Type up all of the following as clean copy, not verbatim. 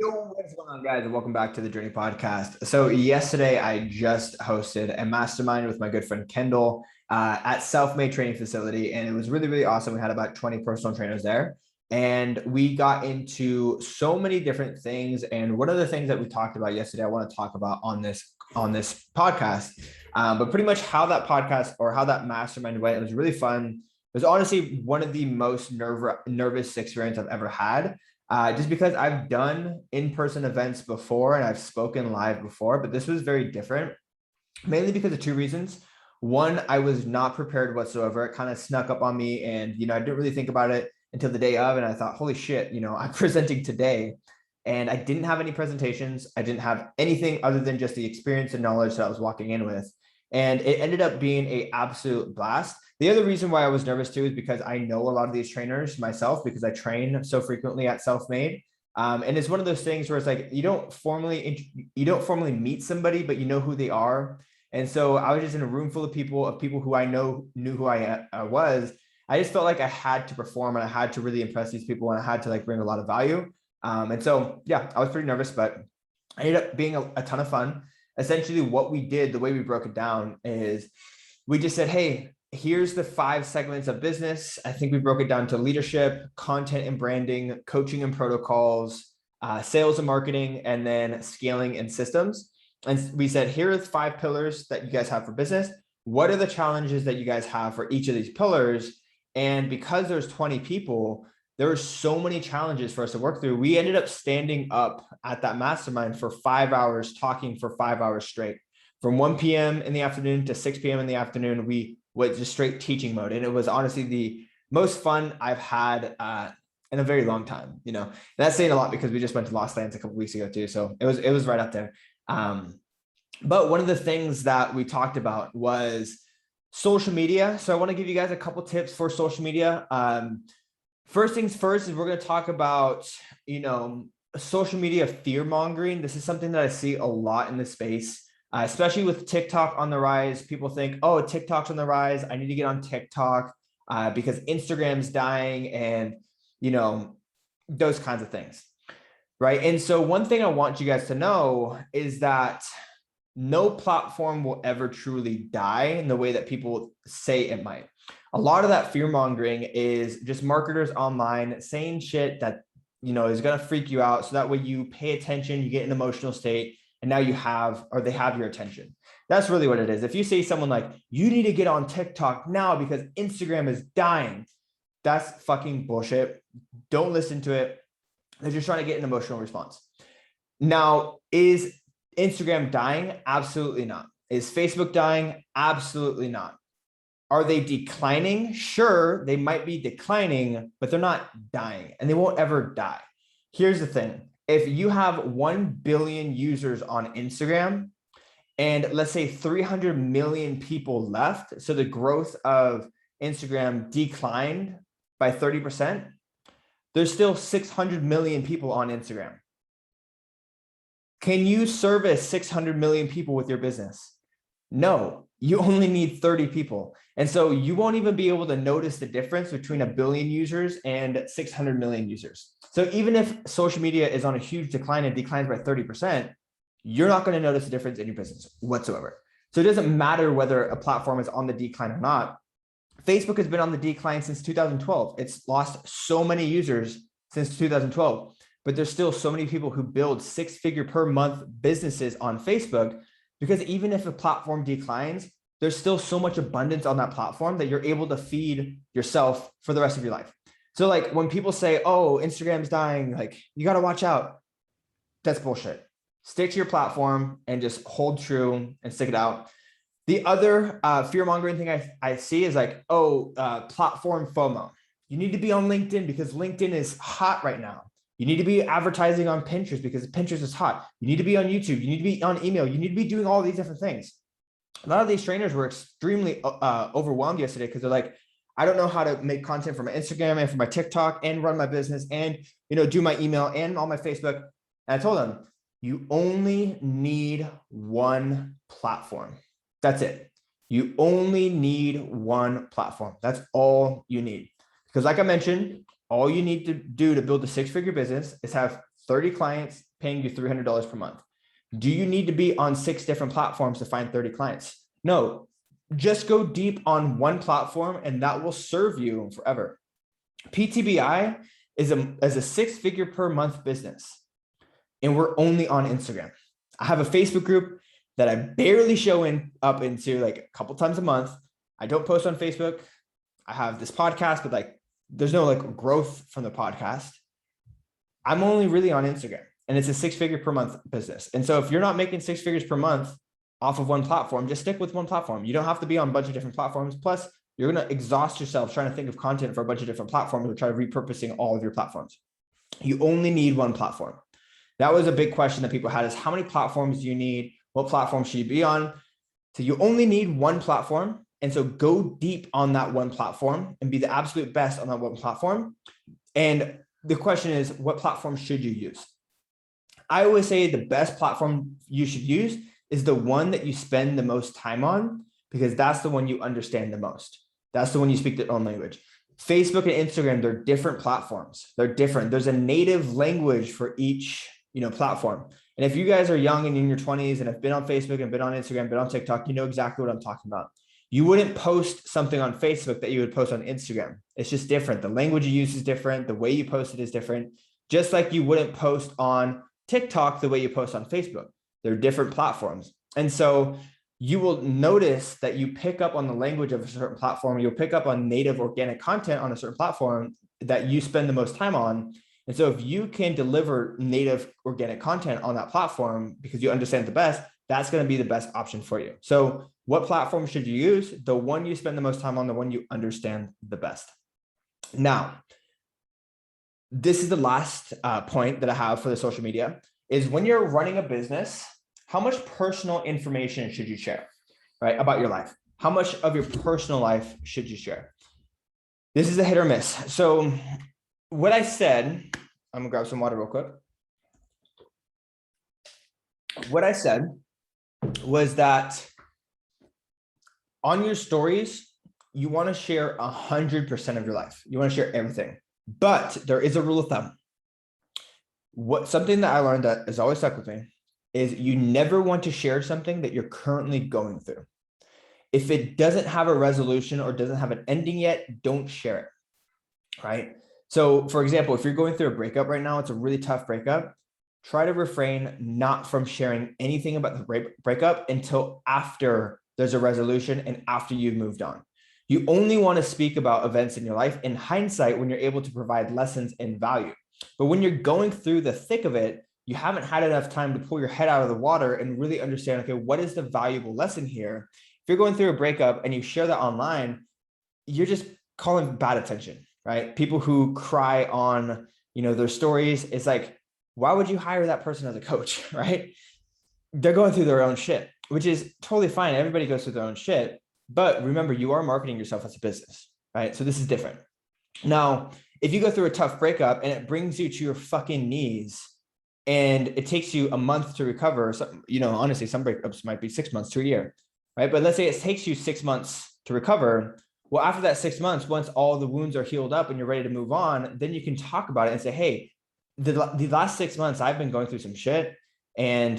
Yo, what's going on, guys? And welcome back to the Journey Podcast. So, yesterday I just hosted a mastermind with my good friend Kendall at Self-Made Training Facility, and it was really, really awesome. We had about 20 personal trainers there, and we got into so many different things. And one of the things that we talked about yesterday, I want to talk about on this podcast, but pretty much how that podcast or how that mastermind went. It was really fun. It was honestly one of the most nervous experience I've ever had. Just because I've done in-person events before and I've spoken live before, but this was very different, mainly because of two reasons. One, I was not prepared whatsoever. It kind of snuck up on me and, I didn't really think about it until the day of. And I thought, holy shit, I'm presenting today and I didn't have any presentations. I didn't have anything other than just the experience and knowledge that I was walking in with. And it ended up being an absolute blast. The other reason why I was nervous too is because I know a lot of these trainers myself because I train so frequently at Self-Made. And it's one of those things where it's like you don't formally meet somebody, but you know who they are. And so I was just in a room full of people who I knew who I was. I just felt like I had to perform and I had to really impress these people and I had to bring a lot of value. And so, yeah, I was pretty nervous, but I ended up being a ton of fun. Essentially, what we did, the way we broke it down is we just said, hey, here's the 5 segments of business. I think we broke it down to leadership, content and branding, coaching and protocols, sales and marketing, and then scaling and systems. And we said, here are the 5 pillars that you guys have for business. What are the challenges that you guys have for each of these pillars? And because there's 20 people, there were so many challenges for us to work through. We ended up standing up at that mastermind for 5 hours, talking for 5 hours straight. From 1 p.m. in the afternoon to 6 p.m. in the afternoon, we was just straight teaching mode. And it was honestly the most fun I've had in a very long time. And that's saying a lot because we just went to Lost Lands a couple of weeks ago too. So it was right up there. But one of the things that we talked about was social media. So I want to give you guys a couple tips for social media. First things first is we're going to talk about, social media fear mongering. This is something that I see a lot in this space. Especially with TikTok on the rise, people think, oh, TikTok's on the rise. I need to get on TikTok because Instagram's dying and, those kinds of things, right? And so one thing I want you guys to know is that no platform will ever truly die in the way that people say it might. A lot of that fear mongering is just marketers online saying shit that, is going to freak you out. So that way you pay attention, you get an emotional state, and now they have your attention. That's really what it is. If you say someone like, you need to get on TikTok now because Instagram is dying, that's fucking bullshit. Don't listen to it. They're just trying to get an emotional response. Now, is Instagram dying? Absolutely not. Is Facebook dying? Absolutely not. Are they declining? Sure, they might be declining, but they're not dying and they won't ever die. Here's the thing. If you have 1 billion users on Instagram and let's say 300 million people left, so the growth of Instagram declined by 30%, there's still 600 million people on Instagram. Can you service 600 million people with your business? No, you only need 30 people. And so you won't even be able to notice the difference between 1 billion users and 600 million users. So even if social media is on a huge decline and declines by 30%, you're not going to notice the difference in your business whatsoever. So it doesn't matter whether a platform is on the decline or not. Facebook has been on the decline since 2012. It's lost so many users since 2012, but there's still so many people who build 6-figure per month businesses on Facebook because even if a platform declines, there's still so much abundance on that platform that you're able to feed yourself for the rest of your life. So when people say, oh, Instagram's dying, you got to watch out. That's bullshit. Stick to your platform and just hold true and stick it out. The other fear mongering thing I see is platform FOMO. You need to be on LinkedIn because LinkedIn is hot right now. You need to be advertising on Pinterest because Pinterest is hot. You need to be on YouTube. You need to be on email. You need to be doing all these different things. A lot of these trainers were extremely overwhelmed yesterday because they're like, I don't know how to make content for my Instagram and for my TikTok and run my business and, do my email and all my Facebook. And I told them, you only need one platform. That's it. You only need one platform. That's all you need. Because like I mentioned, all you need to do to build a 6-figure business is have 30 clients paying you $300 per month. Do you need to be on 6 different platforms to find 30 clients? No, just go deep on one platform and that will serve you forever. PTBI is a 6-figure per month business, and we're only on Instagram. I have a Facebook group that I barely show up into like a couple times a month. I don't post on Facebook. I have this podcast, but like there's no like growth from the podcast. I'm only really on Instagram, and it's a 6-figure per month business. And so if you're not making 6 figures per month off of one platform, just stick with one platform. You don't have to be on a bunch of different platforms. Plus, you're going to exhaust yourself trying to think of content for a bunch of different platforms or try repurposing all of your platforms. You only need one platform. That was a big question that people had, is how many platforms do you need? What platform should you be on? So you only need one platform. And so go deep on that one platform and be the absolute best on that one platform. And the question is, what platform should you use? I always say the best platform you should use is the one that you spend the most time on, because that's the one you understand the most. That's the one you speak the own language. Facebook and Instagram, they're different platforms. They're different. There's a native language for each, platform. And if you guys are young and in your 20s and have been on Facebook and been on Instagram, been on TikTok, you know exactly what I'm talking about. You wouldn't post something on Facebook that you would post on Instagram. It's just different. The language you use is different. The way you post it is different. Just like you wouldn't post on TikTok the way you post on Facebook. They're different platforms. And so you will notice that you pick up on the language of a certain platform. You'll pick up on native organic content on a certain platform that you spend the most time on. And so if you can deliver native organic content on that platform because you understand the best, that's going to be the best option for you. So what platform should you use? The one you spend the most time on, the one you understand the best. Now, this is the last point that I have for the social media, is when you're running a business, how much personal information should you share, right, about your life? How much of your personal life should you share? This is a hit or miss. So what I said, I'm gonna grab some water real quick. What I said was that on your stories, you want to share 100% of your life. You want to share everything, but there is a rule of thumb. Something that I learned that has always stuck with me is you never want to share something that you're currently going through. If it doesn't have a resolution or doesn't have an ending yet, don't share it, right? So for example, if you're going through a breakup right now, it's a really tough breakup, try to refrain not from sharing anything about the breakup until after there's a resolution and after you've moved on. You only want to speak about events in your life in hindsight when you're able to provide lessons and value. But when you're going through the thick of it, you haven't had enough time to pull your head out of the water and really understand, okay, what is the valuable lesson here? If you're going through a breakup and you share that online, you're just calling bad attention, right? People who cry on, their stories, it's like, why would you hire that person as a coach, right? They're going through their own shit, which is totally fine. Everybody goes through their own shit. But remember, you are marketing yourself as a business, right? So this is different. Now, if you go through a tough breakup and it brings you to your fucking knees and it takes you a month to recover, so, honestly, some breakups might be 6 months to a year, right? But let's say it takes you 6 months to recover. Well, after that 6 months, once all the wounds are healed up and you're ready to move on, then you can talk about it and say, hey, the last 6 months, I've been going through some shit. And,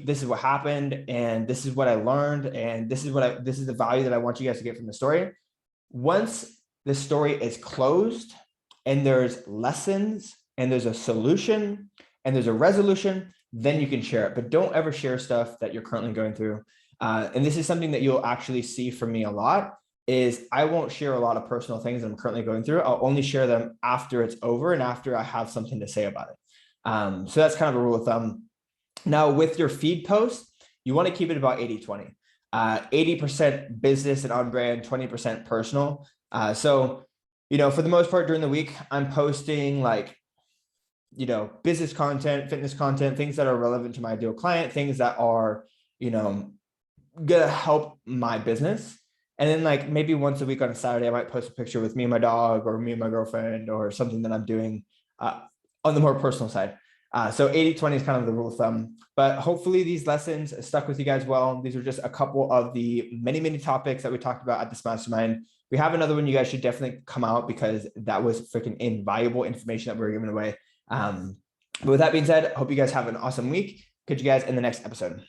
this is what happened. And this is what I learned. And this is the value that I want you guys to get from the story. Once the story is closed and there's lessons and there's a solution and there's a resolution, then you can share it. But don't ever share stuff that you're currently going through. And this is something that you'll actually see from me a lot, is I won't share a lot of personal things that I'm currently going through. I'll only share them after it's over and after I have something to say about it. So that's kind of a rule of thumb. Now with your feed posts, you want to keep it about 80-20. 80% business and on brand, 20% personal. So, for the most part during the week, I'm posting business content, fitness content, things that are relevant to my ideal client, things that are, gonna help my business. And then maybe once a week on a Saturday, I might post a picture with me and my dog or me and my girlfriend or something that I'm doing on the more personal side. So 80-20 is kind of the rule of thumb, but hopefully these lessons stuck with you guys well. These are just a couple of the many, many topics that we talked about at this mastermind. We have another one. You guys should definitely come out because that was freaking invaluable information that we were giving away. But with that being said, hope you guys have an awesome week. Catch you guys in the next episode.